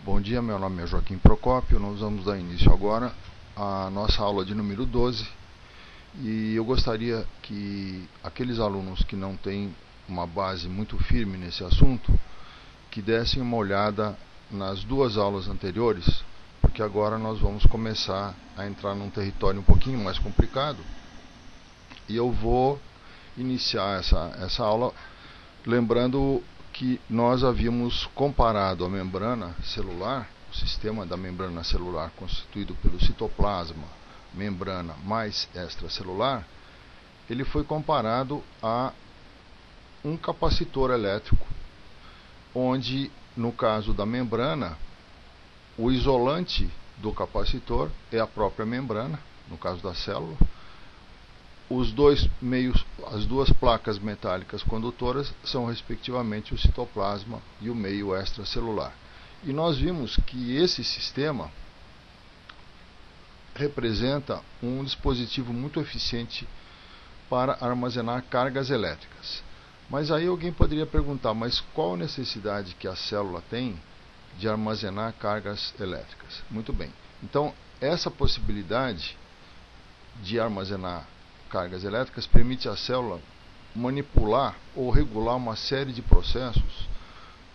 Bom dia, meu nome é Joaquim Procópio. Nós vamos dar início agora à nossa aula de número 12 e eu gostaria que aqueles alunos que não têm uma base muito firme nesse assunto, que dessem uma olhada nas duas aulas anteriores, porque agora nós vamos começar a entrar num território um pouquinho mais complicado e eu vou iniciar essa aula lembrando que nós havíamos comparado a membrana celular, o sistema da membrana celular constituído pelo citoplasma, membrana mais extracelular, ele foi comparado a um capacitor elétrico, onde, no caso da membrana, o isolante do capacitor é a própria membrana, no caso da célula. Os dois meios, as duas placas metálicas condutoras são respectivamente o citoplasma e o meio extracelular. E nós vimos que esse sistema representa um dispositivo muito eficiente para armazenar cargas elétricas. Mas aí alguém poderia perguntar, mas qual a necessidade que a célula tem de armazenar cargas elétricas? Muito bem. Então, essa possibilidade de armazenar cargas elétricas permite à célula manipular ou regular uma série de processos,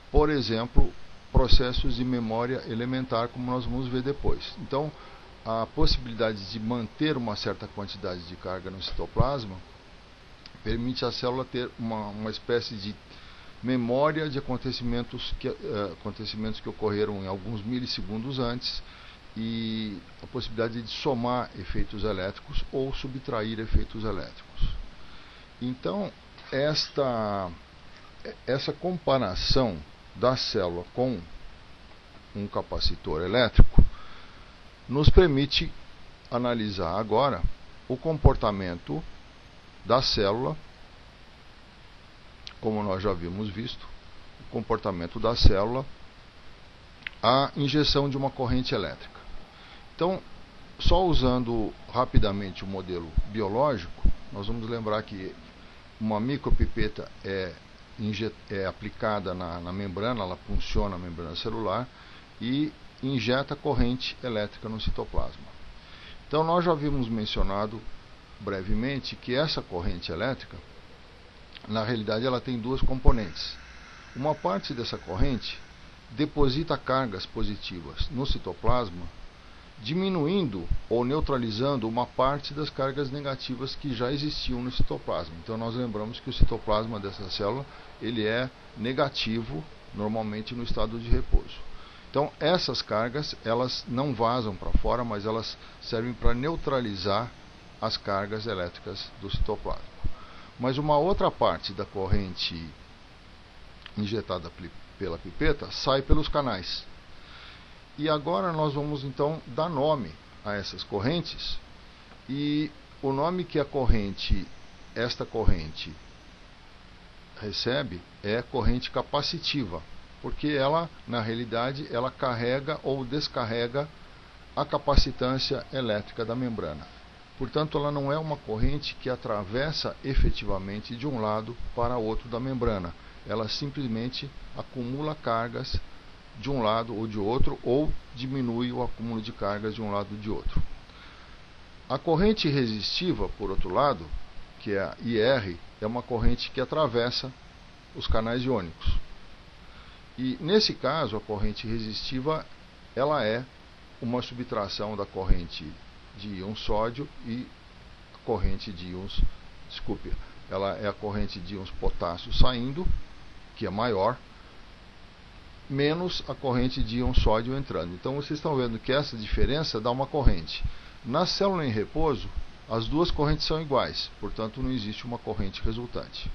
por exemplo, processos de memória elementar, como nós vamos ver depois. Então, a possibilidade de manter uma certa quantidade de carga no citoplasma permite à célula ter uma espécie de memória de acontecimentos que ocorreram em alguns milissegundos antes, e a possibilidade de somar efeitos elétricos ou subtrair efeitos elétricos. Então, essa comparação da célula com um capacitor elétrico nos permite analisar agora o comportamento da célula, como nós já havíamos visto, o comportamento da célula à injeção de uma corrente elétrica. Então, só usando rapidamente o modelo biológico, nós vamos lembrar que uma micropipeta é aplicada na membrana, ela funciona na membrana celular e injeta corrente elétrica no citoplasma. Então, nós já havíamos mencionado brevemente que essa corrente elétrica, na realidade, ela tem duas componentes. Uma parte dessa corrente deposita cargas positivas no citoplasma, diminuindo ou neutralizando uma parte das cargas negativas que já existiam no citoplasma. Então nós lembramos que o citoplasma dessa célula ele é negativo, normalmente no estado de repouso. Então essas cargas elas não vazam para fora, mas elas servem para neutralizar as cargas elétricas do citoplasma. Mas uma outra parte da corrente injetada pela pipeta sai pelos canais. E agora nós vamos então dar nome a essas correntes, e o nome que esta corrente recebe é corrente capacitiva, porque ela, na realidade, ela carrega ou descarrega a capacitância elétrica da membrana. Portanto, ela não é uma corrente que atravessa efetivamente de um lado para outro da membrana. Ela simplesmente acumula cargas de um lado ou de outro, ou diminui o acúmulo de cargas de um lado ou de outro. A corrente resistiva, por outro lado, que é a IR, é uma corrente que atravessa os canais iônicos. E nesse caso, a corrente resistiva ela é uma subtração da corrente de íon sódio e a corrente de íons, ela é a corrente de íons potássio saindo, que é maior, menos a corrente de íon sódio entrando. Então vocês estão vendo que essa diferença dá uma corrente. Na célula em repouso, as duas correntes são iguais, portanto não existe uma corrente resultante.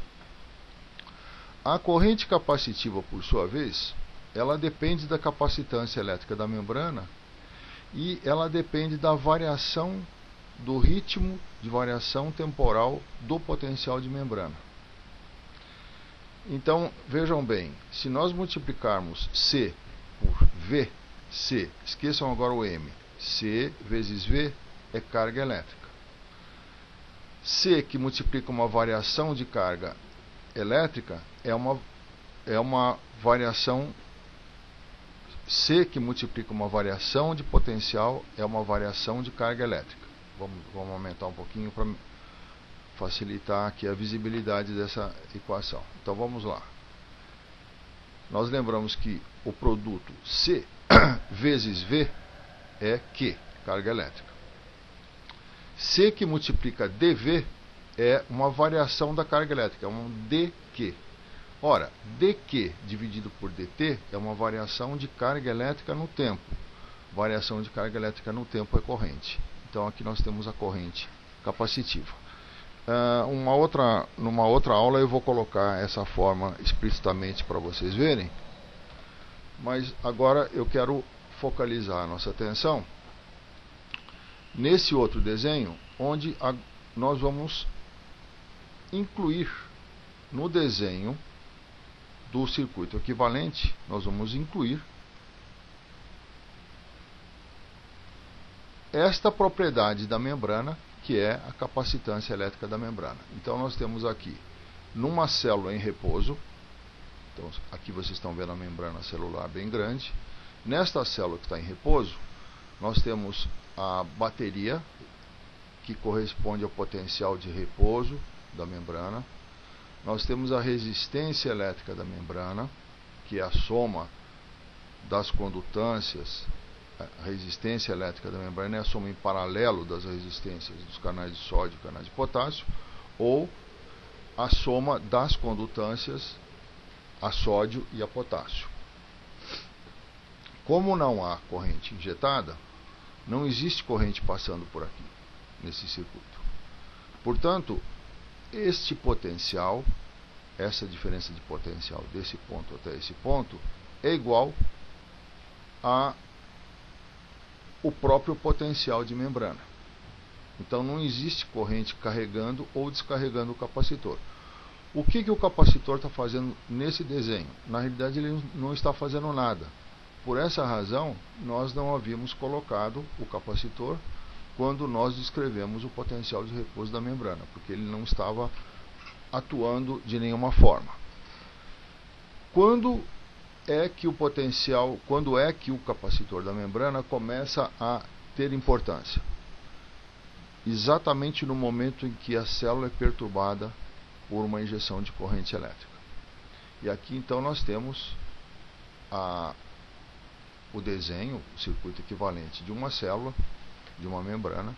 A corrente capacitiva, por sua vez, ela depende da capacitância elétrica da membrana e ela depende da variação do ritmo de variação temporal do potencial de membrana. Então, vejam bem, se nós multiplicarmos C por V, C, esqueçam agora o M, C vezes V é carga elétrica. C, que multiplica uma variação de carga elétrica, é uma variação C que multiplica uma variação de potencial é uma variação de carga elétrica. Vamos aumentar um pouquinho para facilitar aqui a visibilidade dessa equação. Então vamos lá. Nós lembramos que o produto C vezes V é Q, carga elétrica. C que multiplica dV é uma variação da carga elétrica, é um dQ. Ora, dQ dividido por dt é uma variação de carga elétrica no tempo. Variação de carga elétrica no tempo é corrente. Então aqui nós temos a corrente capacitiva. Numa outra aula eu vou colocar essa forma explicitamente para vocês verem. Mas agora eu quero focalizar a nossa atenção nesse outro desenho, onde nós vamos incluir no desenho do circuito equivalente, nós vamos incluir esta propriedade da membrana, que é a capacitância elétrica da membrana. Então nós temos aqui, numa célula em repouso, então aqui vocês estão vendo a membrana celular bem grande. Nesta célula que está em repouso, nós temos a bateria, que corresponde ao potencial de repouso da membrana. Nós temos a resistência elétrica da membrana, que é a soma das condutâncias. A resistência elétrica da membrana é a soma em paralelo das resistências dos canais de sódio e canais de potássio, ou a soma das condutâncias a sódio e a potássio. Como não há corrente injetada, não existe corrente passando por aqui, nesse circuito. Portanto, este potencial, essa diferença de potencial desse ponto até esse ponto, é igual a o próprio potencial de membrana. Então não existe corrente carregando ou descarregando o capacitor. O que o capacitor está fazendo nesse desenho? Na realidade ele não está fazendo nada. Por essa razão, nós não havíamos colocado o capacitor quando nós descrevemos o potencial de repouso da membrana, porque ele não estava atuando de nenhuma forma. Quando é que o capacitor da membrana começa a ter importância? Exatamente no momento em que a célula é perturbada por uma injeção de corrente elétrica. E aqui então nós temos o desenho, o circuito equivalente de uma célula, de uma membrana,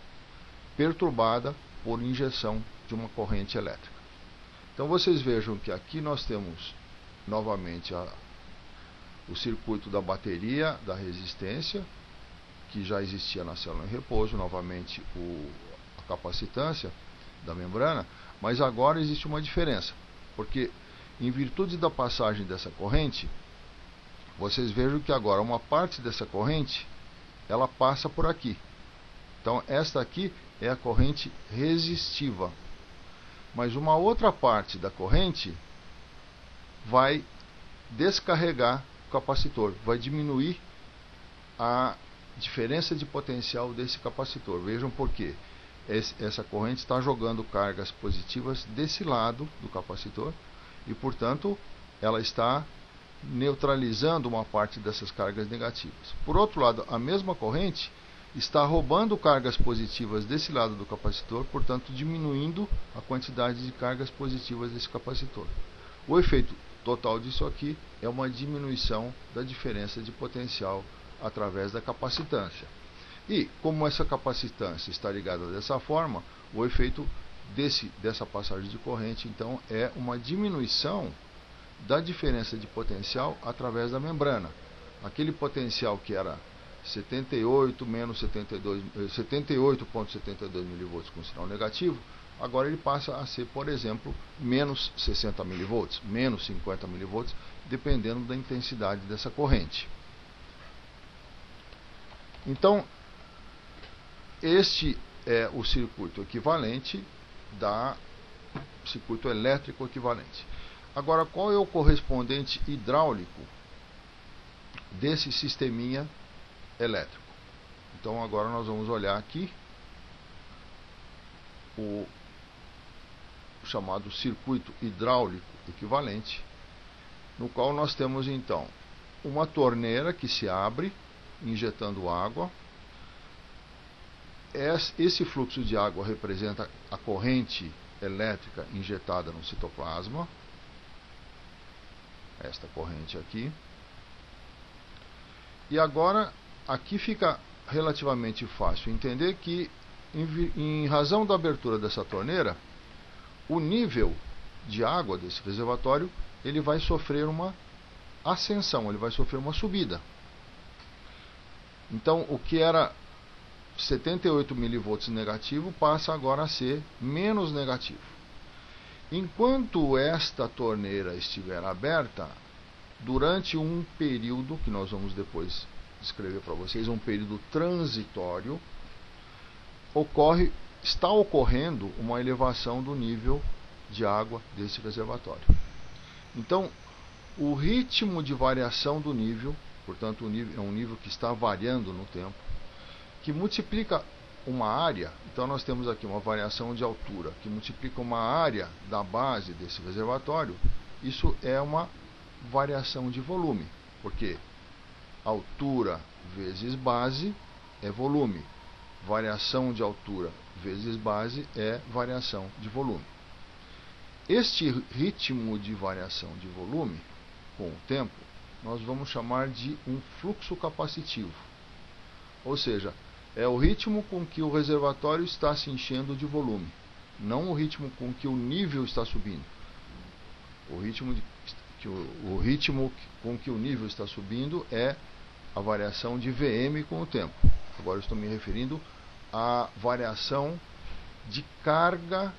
perturbada por injeção de uma corrente elétrica. Então vocês vejam que aqui nós temos novamente o circuito da bateria, da resistência, que já existia na célula em repouso, novamente a capacitância da membrana, mas agora existe uma diferença, porque em virtude da passagem dessa corrente, vocês vejam que agora uma parte dessa corrente, ela passa por aqui. Então esta aqui é a corrente resistiva, mas uma outra parte da corrente vai descarregar o capacitor, vai diminuir a diferença de potencial desse capacitor. Vejam por quê. Essa corrente está jogando cargas positivas desse lado do capacitor e, portanto, ela está neutralizando uma parte dessas cargas negativas. Por outro lado, a mesma corrente está roubando cargas positivas desse lado do capacitor, portanto, diminuindo a quantidade de cargas positivas desse capacitor. O efeito total disso aqui é uma diminuição da diferença de potencial através da capacitância. E, como essa capacitância está ligada dessa forma, o efeito dessa passagem de corrente, então, é uma diminuição da diferença de potencial através da membrana. Aquele potencial que era 78 menos 78,72 mV com sinal negativo, agora ele passa a ser, por exemplo, menos 60 mV, menos 50 mV, dependendo da intensidade dessa corrente. Então, este é o circuito equivalente circuito elétrico equivalente. Agora, qual é o correspondente hidráulico desse sisteminha elétrico? Então, agora nós vamos olhar aqui o chamado circuito hidráulico equivalente, no qual nós temos então uma torneira que se abre, injetando água. Esse fluxo de água representa a corrente elétrica injetada no citoplasma. Esta corrente aqui. E agora, aqui fica relativamente fácil entender que, em razão da abertura dessa torneira, o nível de água desse reservatório ele vai sofrer uma ascensão, ele vai sofrer uma subida. Então, o que era 78 mV negativo passa agora a ser menos negativo. Enquanto esta torneira estiver aberta, durante um período, que nós vamos depois descrever para vocês, um período transitório, está ocorrendo uma elevação do nível de água desse reservatório. Então, o ritmo de variação do nível, portanto, o nível é um nível que está variando no tempo, que multiplica uma área. Então nós temos aqui uma variação de altura que multiplica uma área da base desse reservatório. Isso é uma variação de volume, porque altura vezes base é volume, variação de altura vezes base é variação de volume. Este ritmo de variação de volume com o tempo nós vamos chamar de um fluxo capacitivo, ou seja, é o ritmo com que o reservatório está se enchendo de volume, não o ritmo com que o nível está subindo. O ritmo com que o nível está subindo é a variação de Vm com o tempo. Agora eu estou me referindo à variação de carga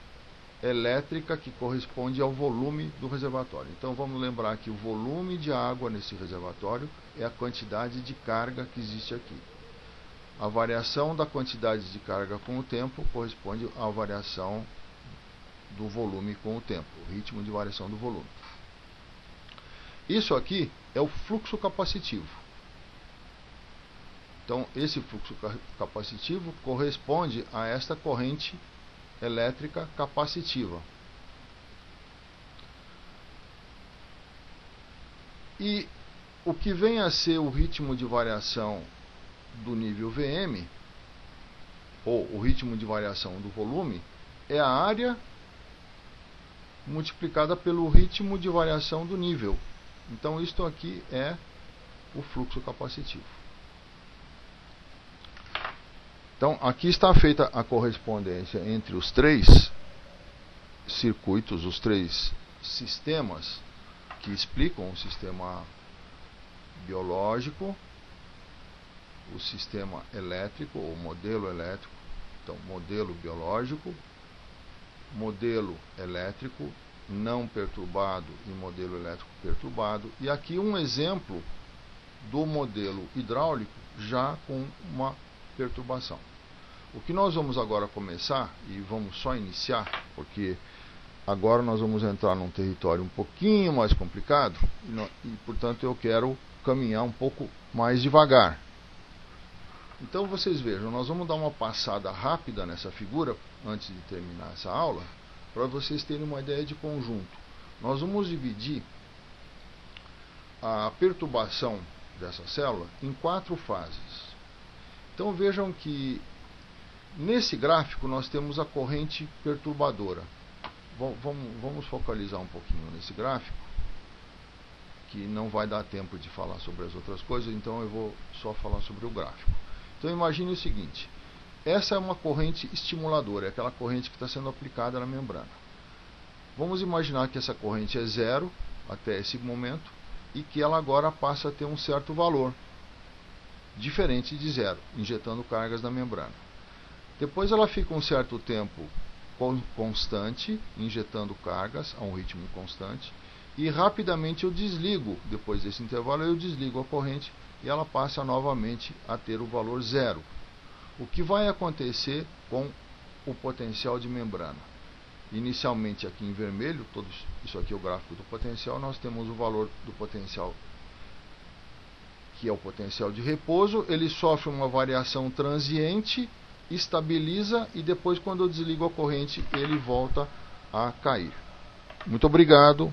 elétrica que corresponde ao volume do reservatório. Então vamos lembrar que o volume de água nesse reservatório é a quantidade de carga que existe aqui. A variação da quantidade de carga com o tempo corresponde à variação do volume com o tempo, o ritmo de variação do volume. Isso aqui é o fluxo capacitivo. Então, esse fluxo capacitivo corresponde a esta corrente elétrica capacitiva. E o que vem a ser o ritmo de variação do nível Vm, ou o ritmo de variação do volume, é a área multiplicada pelo ritmo de variação do nível. Então isto aqui é o fluxo capacitivo. Então aqui está feita a correspondência entre os três circuitos, os três sistemas que explicam o sistema biológico, o sistema elétrico, ou modelo elétrico. Então, modelo biológico, modelo elétrico não perturbado e modelo elétrico perturbado. E aqui um exemplo do modelo hidráulico já com uma perturbação. O que nós vamos agora começar, e vamos só iniciar, porque agora nós vamos entrar num território um pouquinho mais complicado, e portanto eu quero caminhar um pouco mais devagar. Então vocês vejam, nós vamos dar uma passada rápida nessa figura antes de terminar essa aula, para vocês terem uma ideia de conjunto. Nós vamos dividir a perturbação dessa célula em 4 fases. Então vejam que nesse gráfico nós temos a corrente perturbadora. Vamos focalizar um pouquinho nesse gráfico, que não vai dar tempo de falar sobre as outras coisas, então eu vou só falar sobre o gráfico. Então imagine o seguinte, essa é uma corrente estimuladora, é aquela corrente que está sendo aplicada na membrana. Vamos imaginar que essa corrente é 0 até esse momento e que ela agora passa a ter um certo valor, diferente de 0, injetando cargas na membrana. Depois ela fica um certo tempo constante, injetando cargas a um ritmo constante, e rapidamente eu desligo, depois desse intervalo eu desligo a corrente e ela passa novamente a ter o valor 0. O que vai acontecer com o potencial de membrana? Inicialmente aqui em vermelho, isso aqui é o gráfico do potencial, nós temos o valor do potencial, que é o potencial de repouso. Ele sofre uma variação transiente, estabiliza e depois, quando eu desligo a corrente, ele volta a cair. Muito obrigado.